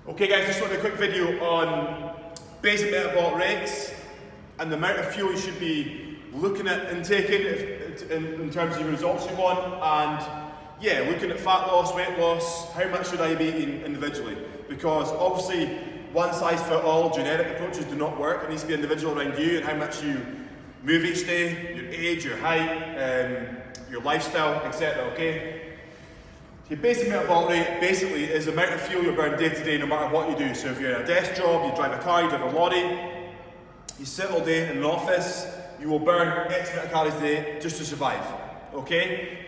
Okay guys, just wanted a quick video on basic metabolic rates and the amount of fuel you should be looking at intaking in terms of your results you want, and yeah, looking at fat loss, weight loss, how much should I be eating individually, because obviously one size fits all genetic approaches do not work. It needs to be individual around you and how much you move each day, your age, your height, your lifestyle, etc. Okay? Your basic metabolic rate basically is the amount of fuel you burn day to day no matter what you do. So if you're in a desk job, you drive a car, you drive a lorry, you sit all day in an office, you will burn X amount of calories a day just to survive. Okay?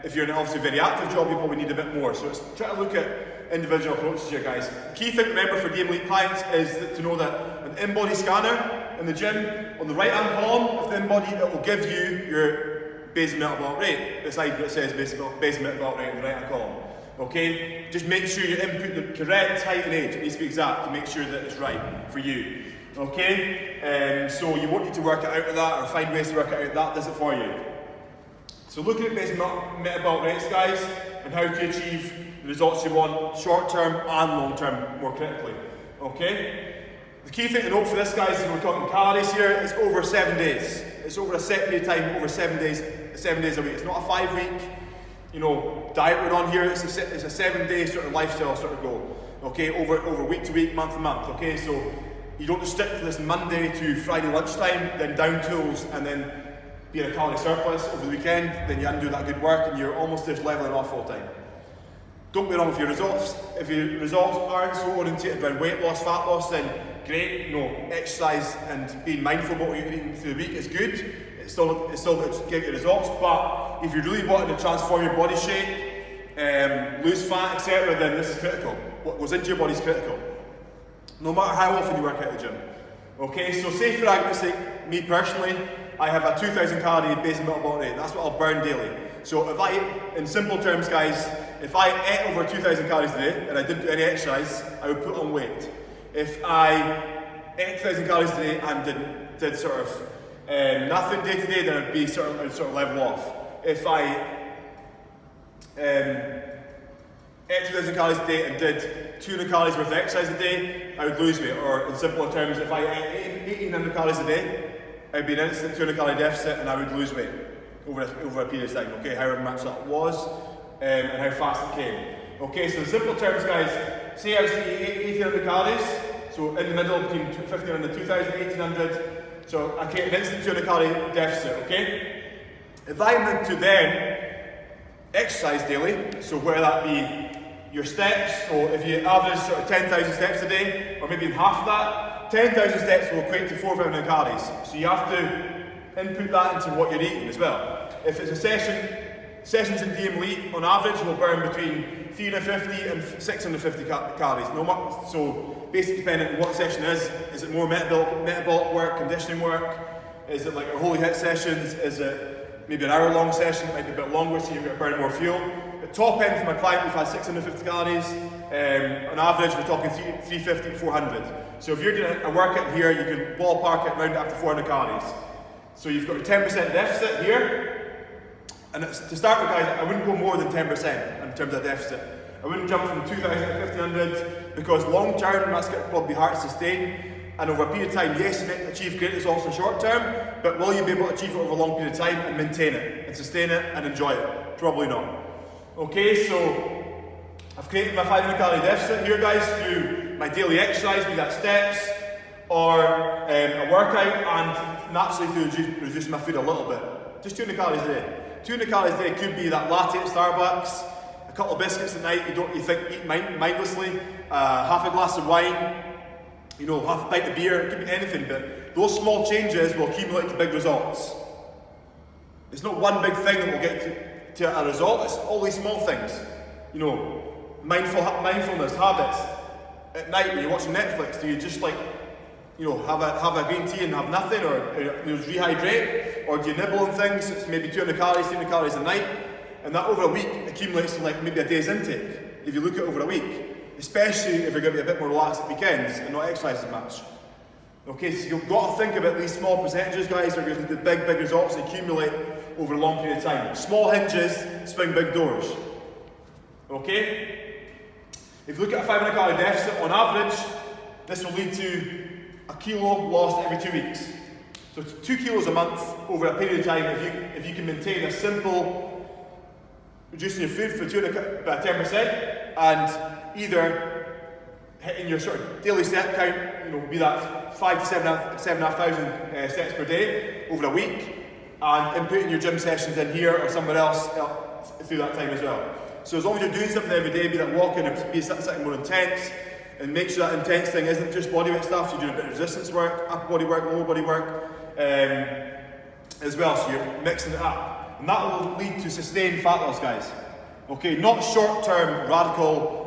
If you're in an obviously very active job, you probably need a bit more. So it's try to look at individual approaches here, guys. The key thing to remember for DM Elite clients is to know that an in-body scanner in the gym, on the right hand column of the in-body, it will give you your basic metabolic rate, beside what it says basic metabolic rate in the right hand column. Okay? Just make sure you input the correct height and age. It needs to be exact to make sure that it's right for you. Okay? So you won't need to work it out of that or find ways to work it out. That does it for you. So looking at basic metabolic rates, guys, and how to achieve the results you want short term and long term more critically. Okay? The key thing to note for this, guys, is we're talking calories here, it's over 7 days. It's over a set period of time, over 7 days a week. It's not a 5 week, diet we're on here. It's a 7 day sort of lifestyle sort of goal. Okay, over week to week, month to month. Okay, so you don't just stick to this Monday to Friday lunchtime, then down tools, and then be in a calorie surplus over the weekend. Then you undo that good work, and you're almost just leveling off all the time. Don't be wrong with your results. If your results aren't so orientated around weight loss, fat loss, then great. Exercise and being mindful about what you're eating through the week is good. It's still going to give you results. But if you're really wanting to transform your body shape, lose fat, etc., then this is critical. What goes into your body is critical. No matter how often you work out at the gym. Okay, so say for argument's sake, me personally, I have a 2,000 calorie basic metabolic rate. That's what I'll burn daily. So if I, in simple terms, guys, if I ate over 2,000 calories a day and I didn't do any exercise, I would put on weight. If I ate 2,000 calories a day and did sort of nothing day to day, then I'd sort of level off. If I ate 2,000 calories a day and did 200 calories worth of exercise a day, I would lose weight. Or in simpler terms, if I ate 1,800 calories a day, I'd be in an instant 200 calorie deficit and I would lose weight over a period of time. Okay, however much that was and how fast it came. Okay, so in simple terms, guys, say I was eating 1,800 calories, so in the middle between 1,500 and 2,000, 1,800, so I get an instant 200 calorie deficit, okay? If I am to then exercise daily, so whether that be your steps, or if you average sort of 10,000 steps a day, or maybe half of that, 10,000 steps will equate to 4,500 calories. So you have to input that into what you're eating as well. If it's a sessions in DM Elite on average will burn between 350 and 650 calories. So basically depending on what session is it more metabolic work, conditioning work? Is it like a holy hit sessions? Is it maybe an hour long session? It might be a bit longer so you're going to burn more fuel. At top end for my client we've had 650 calories. On average we're talking 350 to 400. So if you're doing a workout here, you can ballpark it around up to 400 calories. So you've got a 10% deficit here. And to start with, guys, I wouldn't go more than 10% in terms of deficit. I wouldn't jump from 2,000 to 1,500 because long term that's going to probably be hard to sustain. And over a period of time, yes, you may achieve great results in the short term, but will you be able to achieve it over a long period of time and maintain it and sustain it and enjoy it? Probably not. Okay, so I've created my 500 calorie deficit here, guys, through my daily exercise, be that steps or a workout, and naturally through reducing my food a little bit. Just 200 calories a day. 200 calories a day could be that latte at Starbucks, a couple of biscuits at night eat mindlessly, half a glass of wine, half a pint of beer, it could be anything, but those small changes will accumulate to big results. It's not one big thing that will get to a result, it's all these small things. Mindfulness, habits. At night when you're watching Netflix, do you just have a green tea and have nothing, or rehydrate, or do you nibble on things? It's maybe 200 calories, 300 calories a night, and that over a week accumulates to maybe a day's intake, if you look at it over a week, especially if you're going to be a bit more relaxed at weekends and not exercise as much. Okay, so you've got to think about these small percentages, guys, are going to lead to big results and accumulate over a long period of time. Small hinges swing big doors. Okay? If you look at a 500 calorie deficit on average, this will lead to a kilo lost every 2 weeks. So 2 kilos a month over a period of time, if you can maintain a simple reducing your food for by 10% and either hitting your sort of daily step count, be that 5 to 7,500 steps per day over a week, and inputting your gym sessions in here or somewhere else through that time as well. So as long as you're doing something every day, be that walking or be something more intense, and make sure that intense thing isn't just bodyweight stuff, you're doing a bit of resistance work, upper body work, lower body work, as well, so you're mixing it up. And that will lead to sustained fat loss, guys. Okay, not short-term, radical,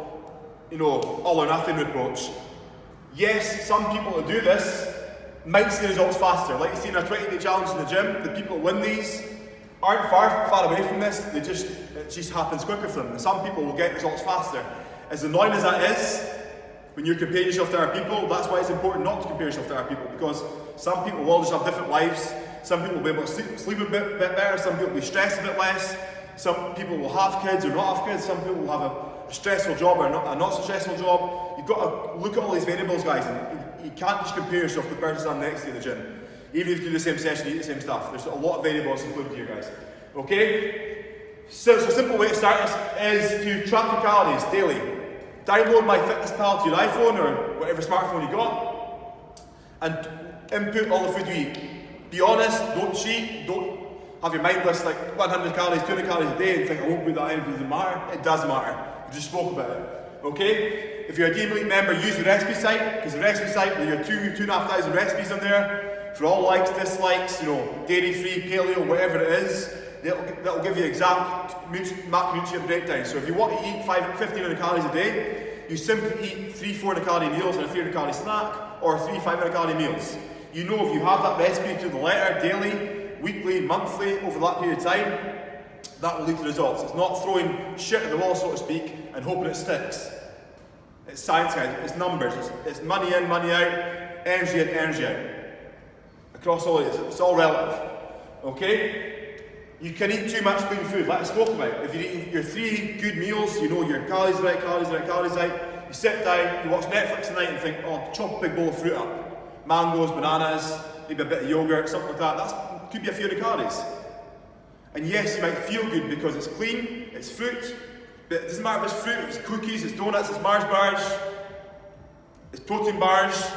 all or nothing approach. Yes, some people that do this might see results faster. Like you see in a 20-day challenge in the gym, the people that win these aren't far away from this, it just happens quicker for them. And some people will get results faster. As annoying as that is, when you're comparing yourself to other people, that's why it's important not to compare yourself to other people, because some people will just have different lives. Some people will be able to sleep a bit better, some people will be stressed a bit less, some people will have kids or not have kids, some people will have a stressful job or a not so stressful job. You've got to look at all these variables, guys, and you can't just compare yourself to the person standing next to you in the gym. Even if you do the same session, you eat the same stuff. There's a lot of variables included here, guys. Okay? So a simple way to start this is to track your calories daily. Download MyFitnessPal to your iPhone or whatever smartphone you got, and input all the food you eat. Be honest, don't cheat, don't have your mind list like 100 calories, 200 calories a day and think I won't put that in, it doesn't matter. It does matter. We just spoke about it. Okay? If you're a Game Elite member, use the recipe site, because the recipe site with your 2,500 recipes on there, for all likes, dislikes, dairy-free, paleo, whatever it is, that'll give you exact macronutrient breakdown. So if you want to eat 1,500 calories a day, you simply eat 3 400 calorie meals and a 300 calorie snack, or 3 500 calorie meals. If you have that recipe to the letter, daily, weekly, monthly, over that period of time, that will lead to results. It's not throwing shit at the wall, so to speak, and hoping it sticks. It's science, guys. It's numbers. It's money in, money out, energy in, energy out. Across all it is. It's all relative. Okay? You can eat too much clean food, like I spoke about. If you eat your 3 good meals, you know your calories right, calories right, calories right. You sit down, you watch Netflix at night and think, oh, chop a big bowl of fruit up. Mangoes, bananas, maybe a bit of yogurt, something like that. That could be a few hundred calories. And yes, you might feel good because it's clean, it's fruit, but it doesn't matter if it's fruit, it's cookies, it's donuts, it's Mars bars, it's protein bars,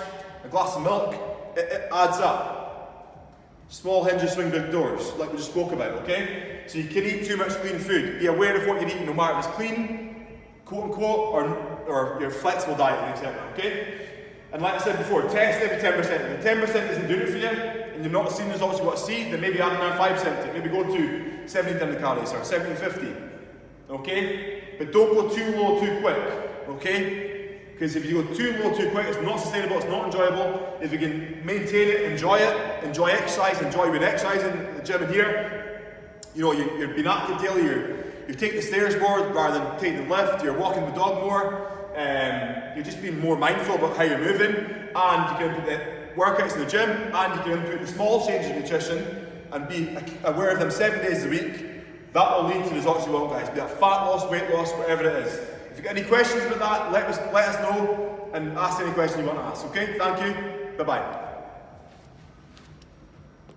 a glass of milk, it adds up. Small hinges swing big doors, like we just spoke about, okay? So you can eat too much clean food. Be aware of what you're eating, no matter if it's clean, quote unquote, or your flexible diet, etc. Okay? And like I said before, test every 10%. If the 10% isn't doing it for you, and you're not seeing the results you want to see, then maybe add another 5% to it. Maybe go to 1,700 calories or 1,750. Okay? But don't go too low too quick. Okay? Because if you go too low too quick, it's not sustainable, it's not enjoyable. If you can maintain it, enjoy exercise, enjoy your exercising in the gym in here. You're being active daily, you're taking the stairs more rather than taking the lift, you're walking the dog more. You're just being more mindful about how you're moving, and you can input the workouts in the gym, and you can input the small changes in nutrition and be aware of them 7 days a week. That will lead to the results you want, guys. Be that fat loss, weight loss, whatever it is. If you've got any questions about that, let us know and ask any question you want to ask. Okay? Thank you. Bye-bye.